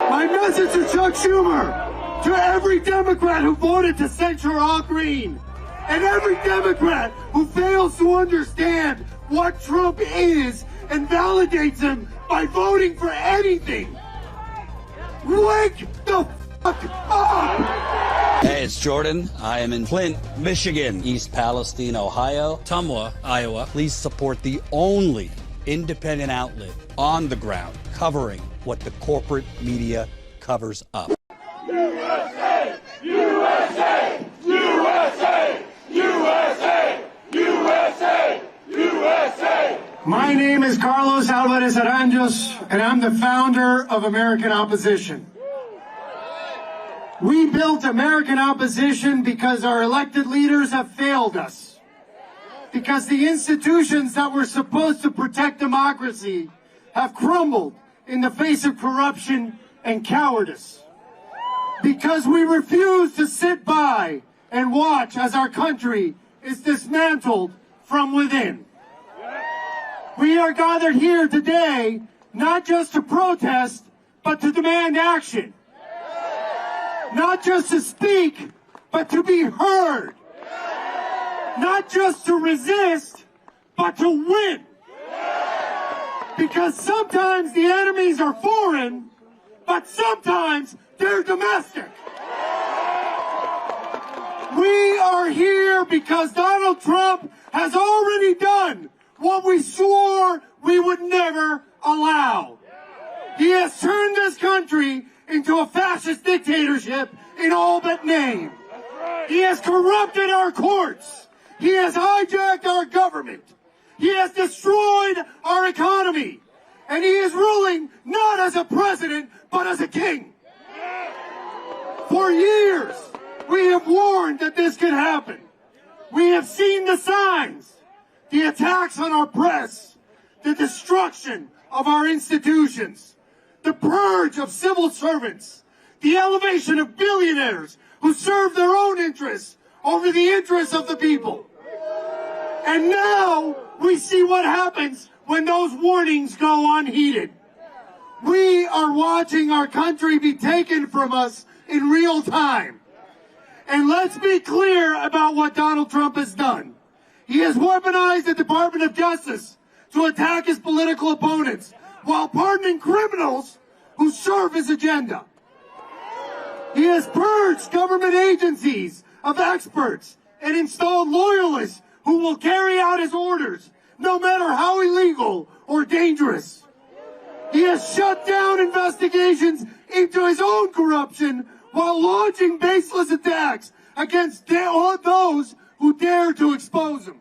My message to Chuck Schumer, to every Democrat who voted to censure all green, and every Democrat who fails to understand what Trump is and validates him by voting for anything. Wake the fuck up! Hey, it's Jordan. I am in Flint, Michigan, East Palestine, Ohio, Tumwa, Iowa. Please support the only independent outlet on the ground covering what the corporate media covers up. USA! USA! USA! USA! USA! USA! My name is Carlos Alvarez-Aranyos, and I'm the founder of American Opposition. We built American Opposition because our elected leaders have failed us. Because the institutions that were supposed to protect democracy have crumbled in the face of corruption and cowardice. Because we refuse to sit by and watch as our country is dismantled from within. We are gathered here today not just to protest, but to demand action. Not just to speak, but to be heard. Not just to resist, but to win. Because sometimes the enemies are foreign, but sometimes they're domestic. We are here because Donald Trump has already done what we swore we would never allow. He has turned this country into a fascist dictatorship in all but name. He has corrupted our courts. He has hijacked our government. He has destroyed our economy. And he is ruling not as a president, but as a king. For years, we have warned that this could happen. We have seen the signs, the attacks on our press, the destruction of our institutions, the purge of civil servants, the elevation of billionaires who serve their own interests over the interests of the people. And now we see what happens when those warnings go unheeded. We are watching our country be taken from us in real time. And let's be clear about what Donald Trump has done. He has weaponized the Department of Justice to attack his political opponents while pardoning criminals who serve his agenda. He has purged government agencies of experts and installed loyalists who will carry out his orders, no matter how illegal or dangerous. He has shut down investigations into his own corruption while launching baseless attacks against those who dare to expose him.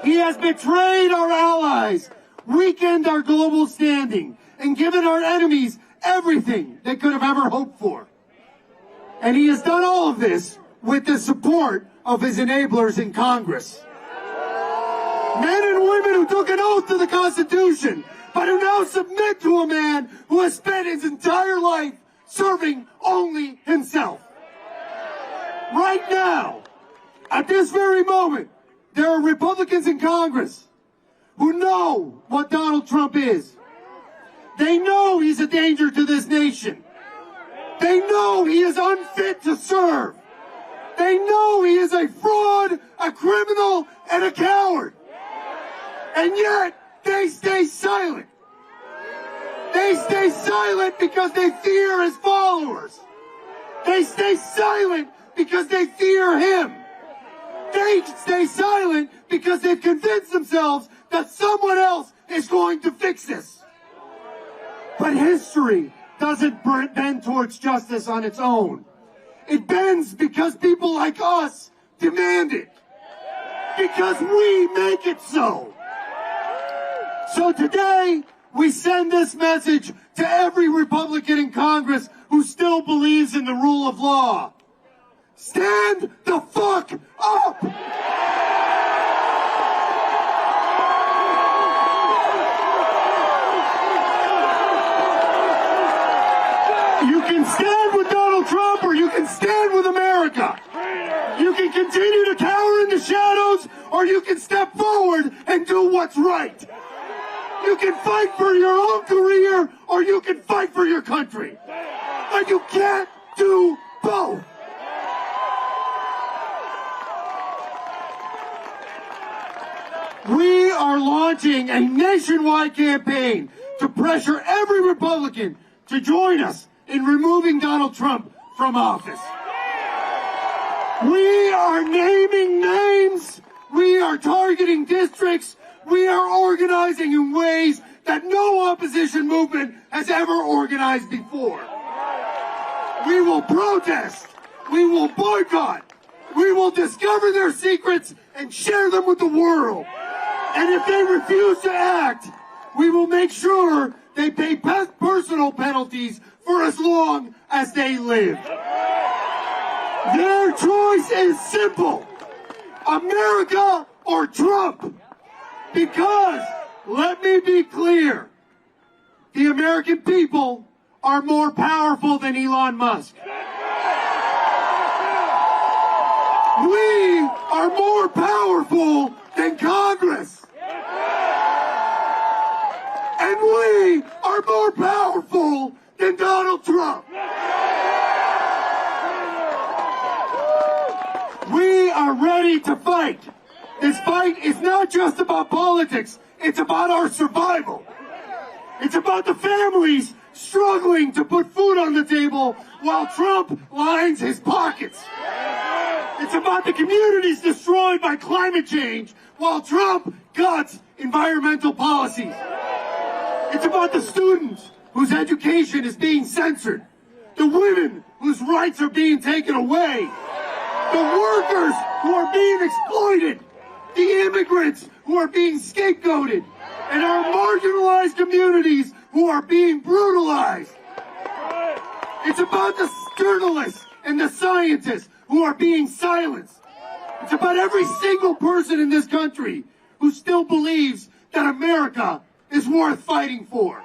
He has betrayed our allies, weakened our global standing, and given our enemies everything they could have ever hoped for. And he has done all of this with the support of his enablers in Congress. Men and women who took an oath to the Constitution, but who now submit to a man who has spent his entire life serving only himself. Right now, at this very moment, there are Republicans in Congress who know what Donald Trump is. They know he's a danger to this nation. They know he is unfit to serve. They know he is a fraud, a criminal, and a coward. And yet, they stay silent. They stay silent because they fear his followers. They stay silent because they fear him. They stay silent because they've convinced themselves that someone else is going to fix this. But history doesn't bend towards justice on its own. It bends because people like us demand it. Because we make it so. So today, we send this message to every Republican in Congress who still believes in the rule of law. Stand the fuck up! You can stand with Donald Trump or you can stand with America. You can continue to cower in the shadows or you can step forward and do what's right. You can fight for your own career or you can fight for your country. And you can't do both. We are launching a nationwide campaign to pressure every Republican to join us in removing Donald Trump from office. We are naming names. We are targeting districts. We are organizing in ways that no opposition movement has ever organized before. We will protest. We will boycott. We will discover their secrets and share them with the world. And if they refuse to act, we will make sure they pay personal penalties for as long as they live. Their choice is simple: America or Trump. Because, let me be clear, the American people are more powerful than Elon Musk. We are more powerful than Congress. And we are more powerful than Donald Trump. We are ready to fight. This fight is not just about politics. It's about our survival. It's about the families struggling to put food on the table while Trump lines his pockets. It's about the communities destroyed by climate change while Trump cuts environmental policies. It's about the students whose education is being censored, the women whose rights are being taken away, the workers who are being exploited, the immigrants who are being scapegoated, and our marginalized communities who are being brutalized. It's about the journalists and the scientists who are being silenced. It's about every single person in this country who still believes that America is worth fighting for.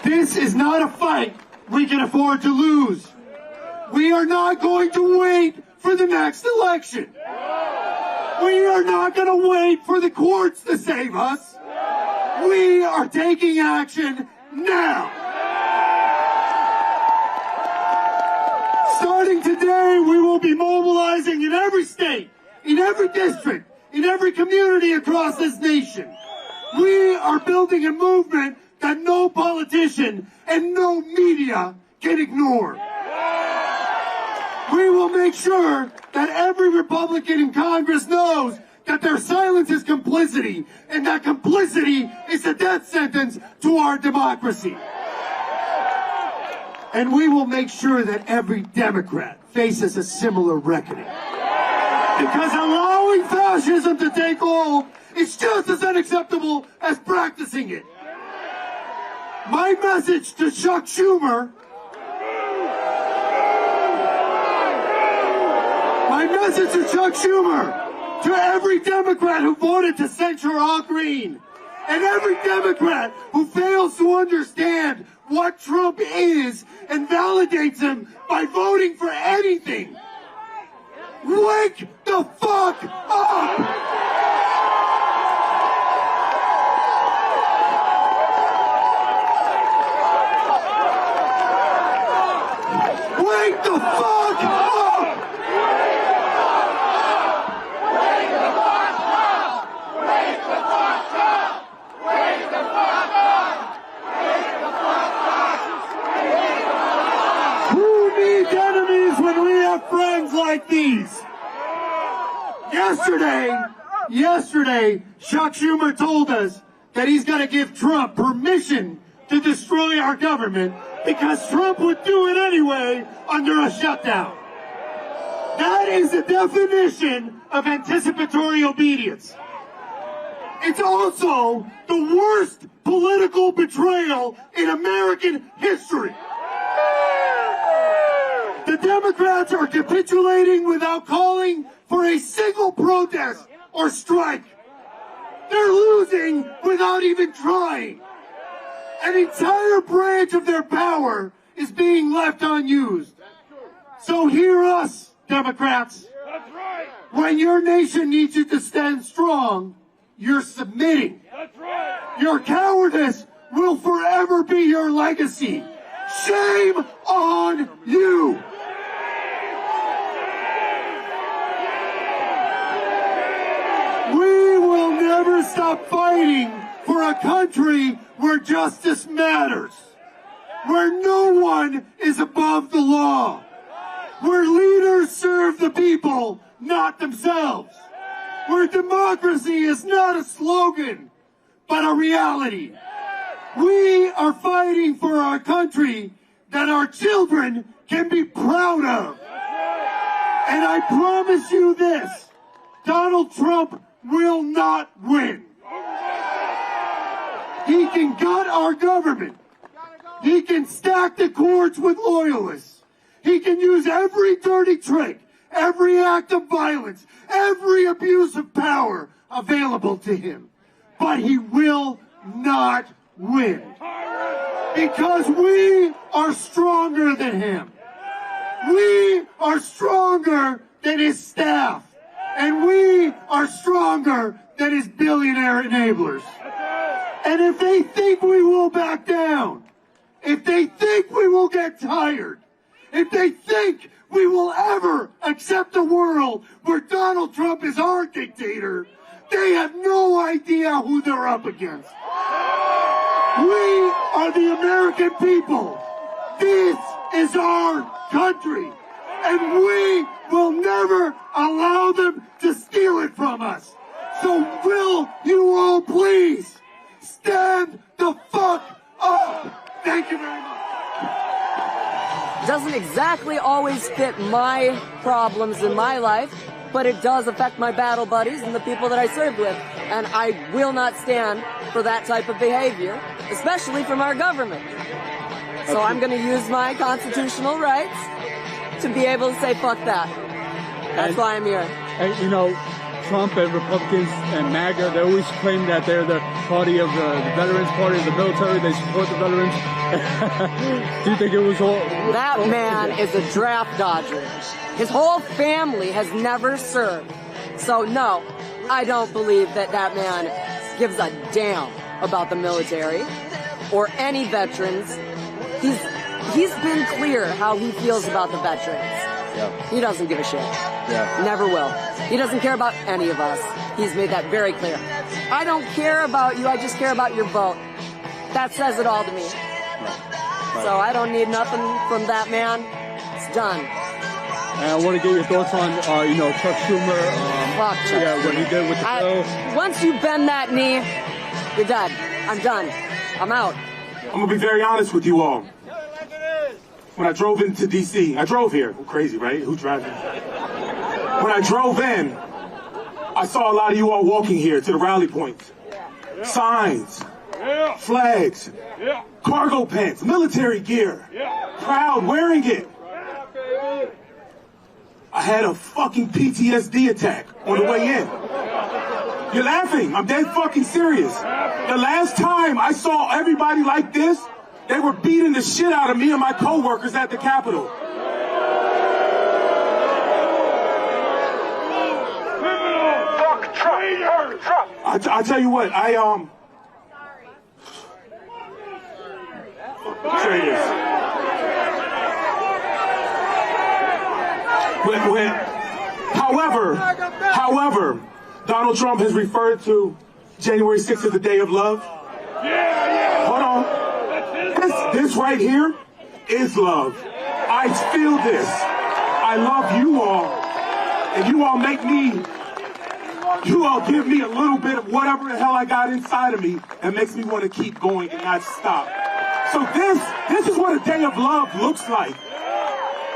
This is not a fight we can afford to lose. We are not going to wait for the next election. We are not going to wait for the courts to save us. We are taking action now. Starting today, we will be mobilizing in every state, in every district, in every community across this nation. We are building a movement that no politician and no media can ignore. We will make sure that every Republican in Congress knows that their silence is complicity, and that complicity is a death sentence to our democracy. And we will make sure that every Democrat faces a similar reckoning. Because allowing fascism to take hold is just as unacceptable as practicing it. My message to Chuck Schumer, to every Democrat who voted to censure Al Green, and every Democrat who fails to understand what Trump is and validates him by voting for anything. Wake the fuck up! Wake the fuck up! Wake the fuck up! Wake the fuck up! Wake the fuck up! Wake the fuck up! Who needs enemies when we have friends like these? Yesterday, Chuck Schumer told us that he's going to give Trump permission to destroy our government because Trump would do it anyway under a shutdown. That is the definition of anticipatory obedience. It's also the worst political betrayal in American history. The Democrats are capitulating without calling for a single protest or strike. They're losing without even trying. An entire branch of their power is being left unused. So hear us, Democrats. That's right. When your nation needs you to stand strong, you're submitting. That's right. Your cowardice will forever be your legacy. Shame on you! We will never stop fighting for a country where justice matters, where no one is above the law, where leaders serve the people, not themselves, where democracy is not a slogan, but a reality. We are fighting for our country that our children can be proud of. And I promise you this, Donald Trump will not win. He can gut our government. He can stack the courts with loyalists. He can use every dirty trick, every act of violence, every abuse of power available to him. But he will not win. Because we are stronger than him. We are stronger than his staff. And we are stronger than his billionaire enablers. And if they think we will back down, if they think we will get tired, if they think we will ever accept a world where Donald Trump is our dictator, they have no idea who they're up against. We are the American people. This is our country. And we will never allow them to steal it from us. So will you all please stand the fuck up? Thank you very much. Doesn't exactly always fit my problems in my life, but it does affect my battle buddies and the people that I served with. And I will not stand for that type of behavior, especially from our government. So I'm going to use my constitutional rights to be able to say fuck that. That's why I'm here. And you know, Trump and Republicans and MAGA, they always claim that they're the party of the veterans, party of the military, they support the veterans. Do you think it was all... That man is a draft dodger. His whole family has never served. So no, I don't believe that that man gives a damn about the military or any veterans. He's been clear how he feels about the veterans. Yeah. He doesn't give a shit. Yeah. Never will. He doesn't care about any of us. He's made that very clear. I don't care about you, I just care about your vote. That says it all to me. Right. So I don't need nothing from that man. It's done. And I want to get your thoughts on, you know, Chuck Schumer. Fuck Chuck Yeah, what he did with the bill. Once you bend that knee, you're done. I'm done. I'm out. I'm going to be very honest with you all. When I drove into D.C., I drove here. Crazy, right? Who drives in? When I drove in, I saw a lot of you all walking here to the rally points. Signs, flags, cargo pants, military gear. Proud wearing it. I had a fucking PTSD attack on the way in. You're laughing. I'm dead fucking serious. The last time I saw everybody like this, they were beating the shit out of me and my co-workers at the Capitol. Fuck Trump! Trump! I tell you what, traitors. However, Donald Trump has referred to January 6th as the day of love. Hold on. This right here is love. I feel this. I love you all. And you all give me a little bit of whatever the hell I got inside of me and makes me want to keep going and not stop. So this is what a day of love looks like.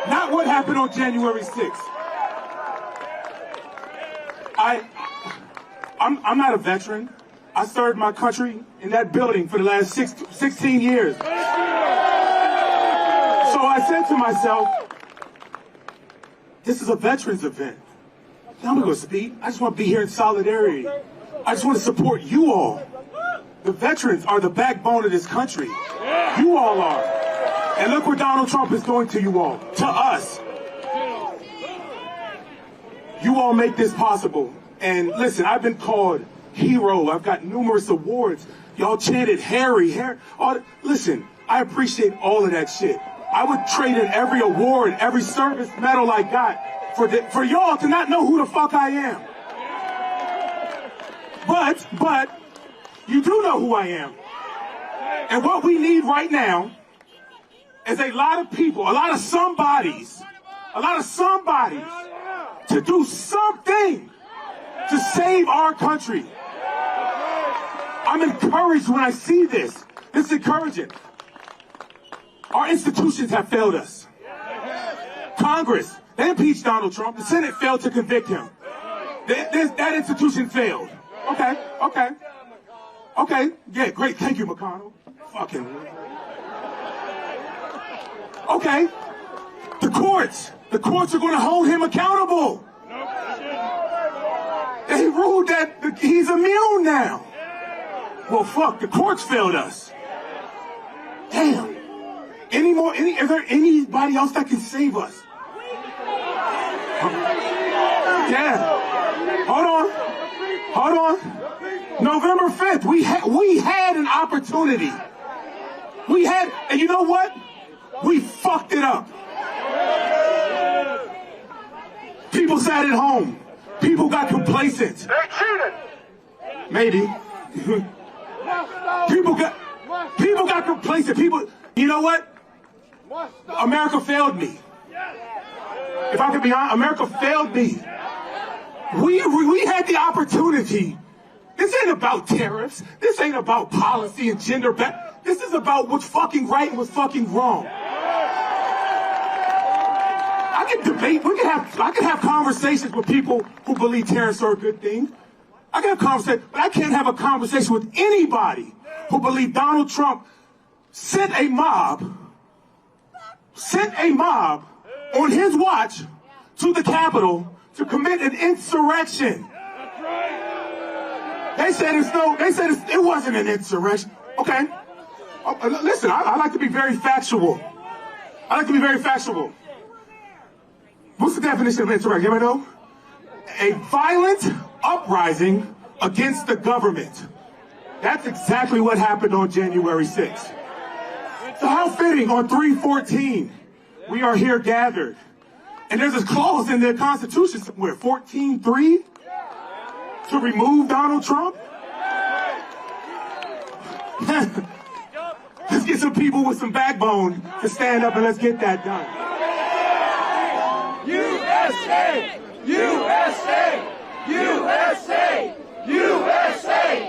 Not what happened on January 6th. I'm not a veteran. I served my country in that building for the last 16 years. So I said to myself, this is a veterans event. Now I'm going to speak. I just want to be here in solidarity. I just want to support you all. The veterans are the backbone of this country. You all are. And look what Donald Trump is doing to you all, to us. You all make this possible. And listen, I've been called hero. I've got numerous awards. Y'all chanted Harry. Listen, I appreciate all of that shit. I would trade in every award, every service medal I got for y'all to not know who the fuck I am. But you do know who I am. And what we need right now is a lot of people, a lot of somebodies to do something to save our country. I'm encouraged when I see this. This is encouraging. Our institutions have failed us. Congress, they impeached Donald Trump. The Senate failed to convict him. That institution failed. Okay. Yeah, great. Thank you, McConnell. Fucking. Okay. The courts are going to hold him accountable. They ruled that he's immune now. Well, fuck, the courts failed us. Damn. Is there anybody else that can save us? Yeah. Hold on. November 5th, we had an opportunity. And you know what? We fucked it up. People sat at home. People got complacent. They cheated. Maybe. People got complacent. You know what? America failed me. If I could be honest, America failed me. We had the opportunity. This ain't about tariffs. This ain't about policy and gender. This is about what's fucking right and what's fucking wrong. I can debate. I can have conversations with people who believe tariffs are a good thing. I can have conversations, but I can't have a conversation with anybody who believes Donald Trump sent a mob on his watch to the Capitol to commit an insurrection. They said it wasn't an insurrection. Okay. Listen, I like to be very factual. What's the definition of insurrection? Anybody know? A violent uprising against the government. That's exactly what happened on January 6th. So how fitting on 3/14, we are here gathered. And there's a clause in the Constitution somewhere, 14.3, to remove Donald Trump. Let's get some people with some backbone to stand up and let's get that done. USA! USA! USA! USA!